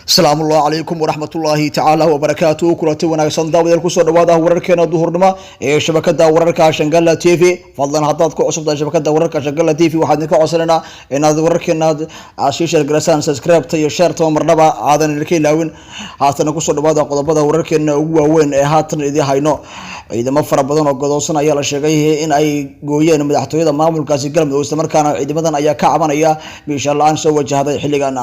السلام الله عليكم ورحمة الله تعالى وبركاته كلاتي وناغسان داوديل كسو دوادا ورarkeena duhurnimo ee shabakada wararka Shangalla TV fadlan hadaad ku cusubtahay shabakada wararka Shangalla TV waxaan idin ka codsanayna inaad wararkeena share garasaan subscribe iyo share to marnaba aadan ilka ilaawin haatan ku soo dhawaada qodobada wararkeena ugu waaweyn ee haatan idin hayno ciidamo fara badan oo godoonsan ayaa la sheegay in ay gooyeen madaxtooyada maamulkaasi Galmudug isla markaana ciidamadan ayaa ka cabanaya meesha la'aan soo wajahday xilligan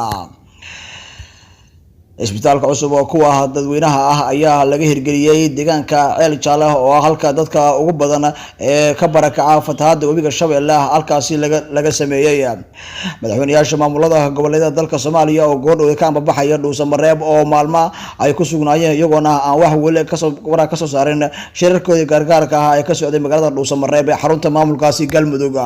isbitaalka cusub oo kuwa dadweynaha ah ayaa laga hirgeliyay deegaanka Ceel Jaale oo halka dadka ugu badan ee ka barakaca fatahaada webiga Shabeelle halkaasi laga sameeyay madaxweynayaasha maamulada goboleedyada dalka Soomaaliya oo goordhow ka ambaxaya Dhuusamareeb oo maalma ay ku sugnaayeen iyagoona aan wax wali ka soo saareen shirarkooda gaargaarka ah ee ka socday magaalada Dhuusamareeb ee xarunta maamulkaasi Galmudug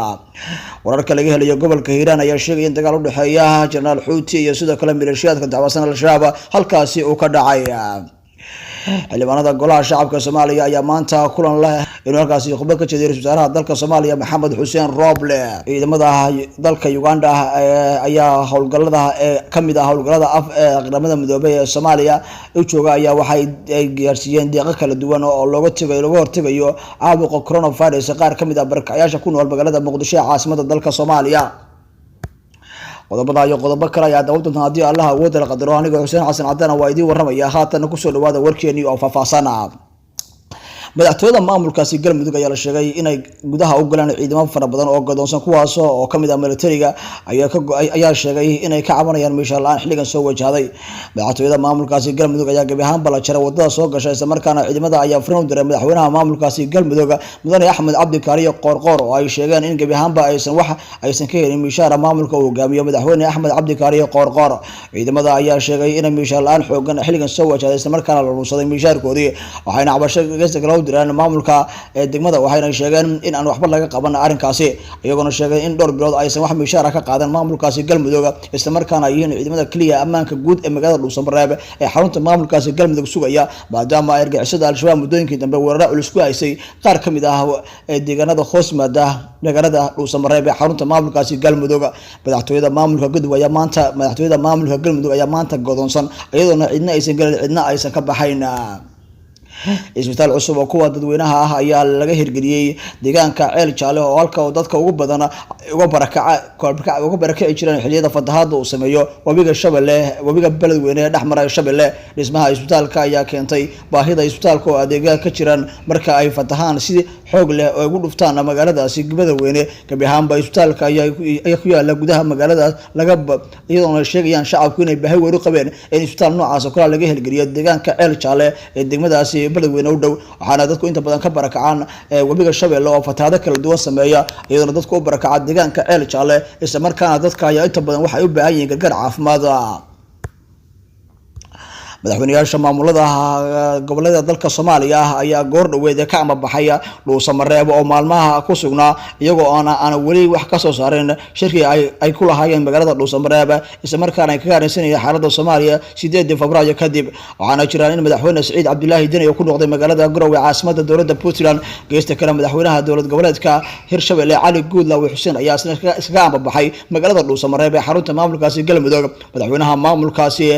wararka laga helayo gobolka Hiiraan ayaa sheegay in dagaal u dhaxeeya General Xuuti iyo sidoo kale milishiyadka dacwasan al-Shabaab halkaasi uu ka dhacay xildhibaanada golaha shacabka Soomaaliya ayaa maanta kulan leh inuu halkaasi khudbad ka jeediyay wasaaraha dalka Soomaaliya Maxamed Xuseen Roble ciidamada dalka Uganda ayaa howlgallada kamid ah howlgallada qaramada midoobay ee Soomaaliya u jooga ayaa waxay gaarsiiyeen deeqo kala duwan oo looga hortagayo caabuqa coronavirus qaar kamid ah barakacayaasha ku nool magaalada Muqdisho ee caasimadda dalka Soomaaliya qodobada iyo qodobo kale ayaa dawladda haddii Allah awood la qadaro aniga Xuseen Xasan Cadaan waa idin waramaya haatan ku soo dhawaada warkeeni oo faahfaahsan madaxtooyada maamulkaasi Galmudug ayaa la sheegay inay gudaha u galaan ciidamo fara badan oo godoonsan kuwaas oo kamid ah militariga ayaa sheegay inay ka cabanayaan meesha la'aan xilligan soo wajahday madaxtooyada maamulkaasi Galmudug ayaa gabi ahaan bala jaray wadada soo gashay isla markaana ciidamada ayaa fariin u diray madaxweynaha maamulkaasi Galmudug Mudane Axmed Cabdi Kaariye Qoorqoor oo ay sheegeen in gabi ahaanba aysan ka helin meesha maamulka uu hogaamiyo madaxweyne Axmed Cabdi Kaariye Qoorqoor ciidamada ayaa sheegay in meesha la'aan xoogan xilligan soo wajahday isla markaana la ruusaday meeshaarkoodii waxayna cabasho diraan maamulka ee degmada waxayna sheegeen in aan waxba laga qaban arinkaasi iyagoo sheegay in dhowr bilood aysan wax mishaar ka qaadan maamulkaasi Galmudug isla markaana ay yihiin ciidamada kaliya ammaanka guud ee magaalada Dhuusamareeb ee xarunta maamulkaasi Galmudug sugaya maadaama ay argagixisada al-Shabaab muddooyinkii dambe weerar culus ku haysay qaar kamid ah deegaanada hoosmaada magaalada Dhuusamareeb ee xarunta maamulkaasi Galmudug madaxtooyada maamulka Galmudug ayaa maanta godoonsan iyadoo cidna aysan galin cidna aysan ka baxayn isbitaal cusub oo kuwa dadweynaha ah ayaa laga hirgeliyay deegaanka Ceel Jaale oo halka dadka ugu badan uga barakaci jireen xilliyada fatahaada uu sameeyo webiga Shabeelle webiga beledweyne ee dhaxmaray Shabeelle dhismaha isbitaalka ayaa keentay baahida isbitaalka oo adeegga ka jiraan marka ay fatahaan si xoog leh oo ugu dhuftaan magaaladaasi beledweyne gabi ahaanba isbitaalka ayaa ku yaala gudaha magaalada iyadoo sheegayaan shacabku inay baahi weyn u qabeen in isbitaal noocaas oo kale laga hirgeliyo deegaanka Ceel Jaale ee degmadaasi beledweyne u dhow waxaana dadku inta badan ka barakacaan webiga Shabeelle oo fatahaado kala duwan sameeya iyadoo dadku u barakacaan deegaanka Ceel Jaale isla markaana dadka ayaa inta badan waxay u baahan yihiin gargaar caafimaad madaxweynayaasha maamulada goboleedyada dalka Soomaaliya ayaa goor dhaweed ka ambaxaya Dhuusamareeb oo maalmaha ku sugnaa iyagoo aan wali wax ka soo saareen shirkii ay ku lahaayeen magaalada Dhuusamareeb isla markaana ay ka gaaraysanayeen xaaladda Soomaaliya 8 Febraayo kadib waxaana jiraan in madaxweyne Saciid Cabdullaahi Deni ku noqday magaalada Garowe caasimadda dowladda Puntland geesta kale madaxweynaha dowlad goboleedka Hirshabelle Cali Guudlaawe Xuseen ayaa iskaga ambaxay magaalada Dhuusamareeb ee xarunta maamulkaasi Galmudug madaxweynaha maamulkaasi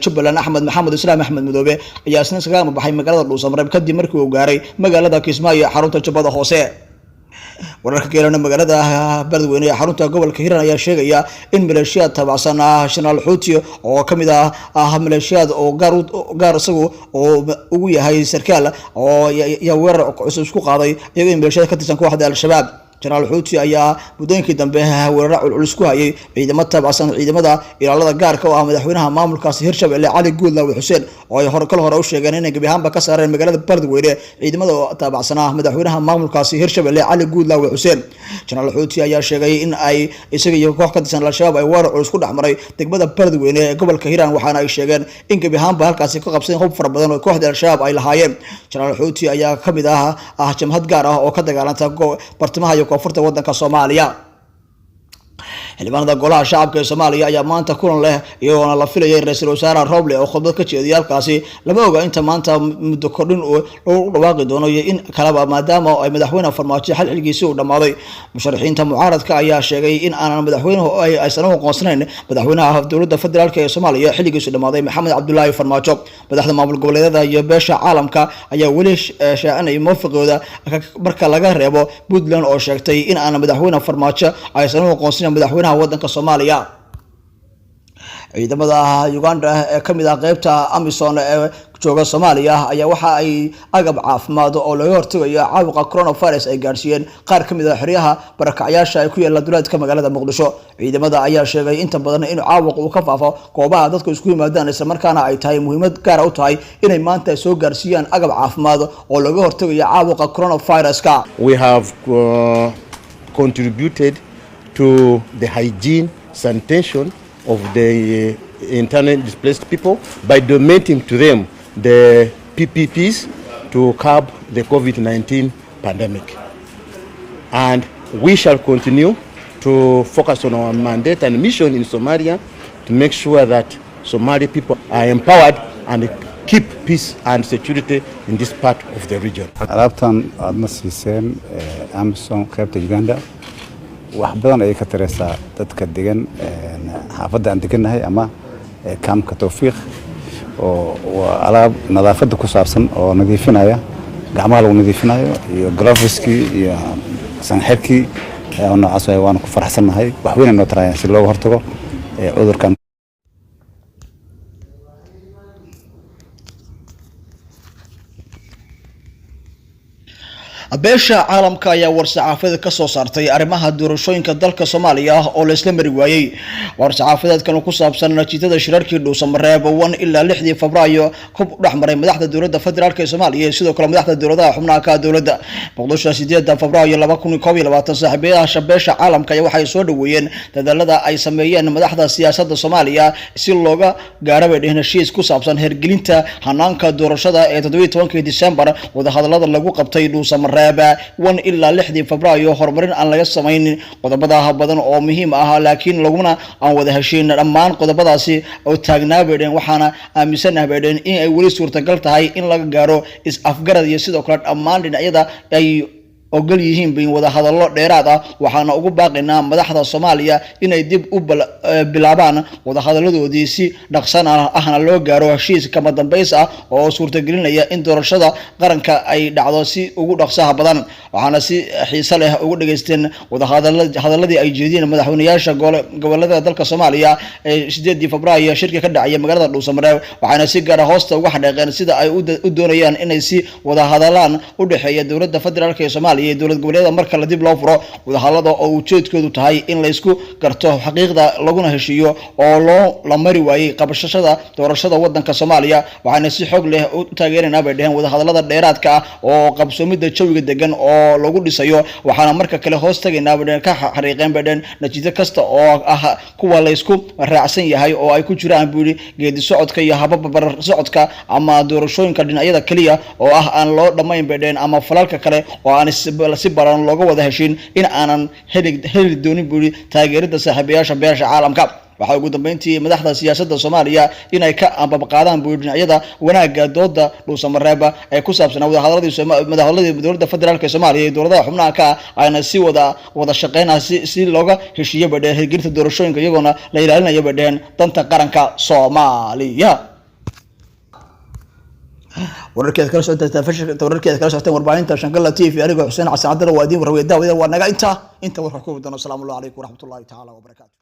Jubbaland Maxamed Islaam Axmed Madoobe ayaa isna iskaga ambaxay magaalada Dhuusamareeb kadib markii uu gaaray magaalada Kismaayo ee xarunta Jubbada Hoose wararka geelana magaalada beledweyne ee xarunta gobolka Hiiraan ayaa sheegaya in milishiyad tabacsan General Xuuti oo kamid ah milishiyad oo gaar isagu oo ugu yahay sarkaal oo weerar cusub isku qaaday iyagoo milishiyad ka tirsan kooxda al-Shabaab General Xuuti ayaa muddooyinkii dambe weerar culus ku hayay ciidamada tabacsan ciidamada ilaalada gaarka oo ah madaxweynaha maamulkaasi Hirshabelle Cali Guudlaawe Xuseen oo ay hore u sheegeen inay gabi ahaanba ka saareen magaalada beledweyne ciidamada tabacsan madaxweynaha maamulkaasi Hirshabelle Cali Guudlaawe Xuseen General Xuuti ayaa sheegay in ay isaga iyo koox ka tirsan al-Shabaab ay weerar culus ku dhaxmaray degmada beledweyne ee gobolka Hiiraan waxaana ay sheegeen in gabi ahaanba halkaasi ka qabsadeen hub fara badan oo kooxda al-Shabaab ay lahaayeen General Xuuti ayaa kamid ah jamhad gaar ah oo ka dagaalanta bartamaha koonfurta wadanka Soomaaliya xildhibaanada golaha shacabka ee Soomaaliya ayaa maanta kulan leh iyagoona la filayay ra'iisul wasaare Roble oo khudbad ka jeediyay halkaasi lama oga inta maanta muddo kordhin oo lagu dhawaaqi doono iyo in kalaba maadaama ay madaxweyne farmaajo xilligiisa uu dhamaaday musharaxiinta mucaaradka ayaa sheegay in aanan madaxweynuhu aysan u aqoonsanayn madaxweynaha dowladda federaalka ee Soomaaliya xilligiisa dhamaaday Maxamed Cabdullaahi Farmaajo madaxda maamul goboleedyada iyo beesha caalamka ayaa weli shaacanay moofiqooda marka laga reebo Puntland oo sheegtay in aanan madaxweyne Farmaajo aysan u aqoonsanayn madaxweynaha waddanka Soomaaliya ciidamada Uganda ee kamid ah qaybta Amisom ee jooga Soomaaliya ayaa waxa ay agab caafimaad oo laga hortagayo caabuqa coronavirus ay gaarsiiyeen qaar kamid ah xiriyaha barakacyaasha ay ku yeelaan duleedka magaalada Muqdisho ciidamada ayaa sheegay inta badan in caabuqa uu ka faafo goobaha dadku isku yimaadaan isla markaana ay tahay muhiimad gaar ah u tahay inay maanta soo gaarsiiyaan agab caafimaad oo laga hortagayo caabuqa coronavirus-ka. We have contributed to the hygiene sanitation of the internally displaced people by donating to them the PPPs to curb the COVID-19 pandemic. And we shall continue to focus on our mandate and mission in Somalia to make sure that Somali people are empowered and keep peace and security in this part of the region. Alaabtan aadna siiseen Amisom qaybta Uganda wax badan ay ka taraysaa dadka degan xaafadda aan deganahay ama kaamka Tawfiiq oo alaab nadaafada ku saabsan oo nadiifinaya gacmaha lagu nadiifinayo iyo gloveski iyo sanxirki oo noocaas waan ku faraxsanahay wax weyn oo tarayaan si looga hortago cudurkan. beesha caalamka ayaa war-saxaafadeed ka soo saartay arrimaha doorashooyinka dalka Soomaaliya oo la isla mari waayay war-saxaafadeedkan ku saabsan natiijada shirarkii Dhuusamareeb 1 ilaa 6 Febraayo ku dhaxmaray madaxda dowladda federaalka ee Soomaaliya sidoo kale madaxda dowladaha xubnaha ka dowladda Muqdisho 8 Febraayo 2021 saaxiibayaasha beesha caalamka ayaa waxay soo dhaweeyeen dadaalada ay sameeyeen madaxda siyaasadda Soomaaliya si looga gaaro heshiis ku saabsan hirgelinta hanaanka doorashada ee 17 December wada hadallada lagu qabtay Dhuusamareeb 1 ilaa 6 Febraayo horumarin aan laga sameeynin qodobada badan oo muhiim ah laakiin laguna aan wada heshiin dhammaan qodobadaasi oo taagnaabeen waxaana aaminsanahay in ay wali suurtagal tahay in laga gaaro is-afgarad iyo sidoo kale dhammaan dhinacyada ay ogol yihiin bin wada hadallo dheeraad ah waxaana ugu baaqinaa madaxda Soomaaliya inay dib u bilaabaan wada hadaladoodii si dhaqsan ahna loo gaaro heshiis kama dambeys ah oo suurtagelinaya in doorashada qaranka ay dhacdo si ugu dhaqsaha badan waxaana si xiiso leh ugu dhageysteen wada hadaladii ay jeediyeen madaxweynayaasha gobolada dalka Soomaaliya ee 8 Febraayo shirka ka dhacay magaalada Dhuusamareeb waxaana si gaar ah hoosta uga xadheeqeen sida ay u doonayaan inay si wada hadalaan u dhaxeeya dowladda federaalka ee Soomaaliya dowlad goboleedyada marka la dib loo furo wada hadalada oo ujeedkoodu tahay in la isku garto xaqiiqda laguna heshiiyo oo la mari waayay qabashada doorashada waddanka Soomaaliya waxaana si xog leh u taageerayna bay dhaheen wada hadalada dheeraadka ah oo qabsoomida jawiga degan oo lagu dhisayo waxaana marka kale hoos tagaynaa bay ka xariiqeen bay dhaheen natiijo kasta oo ah kuwa la isku raacsan yahay oo ay ku jiraan buuri geedi socodka iyo habab socodka ama doorashooyinka dhinacyada kaliya oo ah aan loo dhamayn bay dhaheen ama falalka kale oo aan si baran looga wada heshiin in aanan heli doonin buuri taageerada saaxiibayaasha beesha caalamka waxa ugu dambeyntii madaxda siyaasadda Soomaaliya inay ka ambaqaadaan buuri dhinacyada wanaaga dooda Dhuusamareeb ay ku saabsan wada hadaladii dowladda federaalka ee Soomaaliya iyo dowladaha xubnaha ka ayna si wada shaqeynaa si looga heshiiyo badhe hirgelinta doorashooyinka iyagoona la ilaalinayo badheen danta qaranka Soomaaliya. wararkeeda kala socoteen warbaahinta Shankala TV aniga Xuseen Xasan Cabdalla waa diin warweyd daawada waa naga inta warka ku wadano. Assalaamu alaykum waraxmatullaahi ta'ala wa barakaatuh.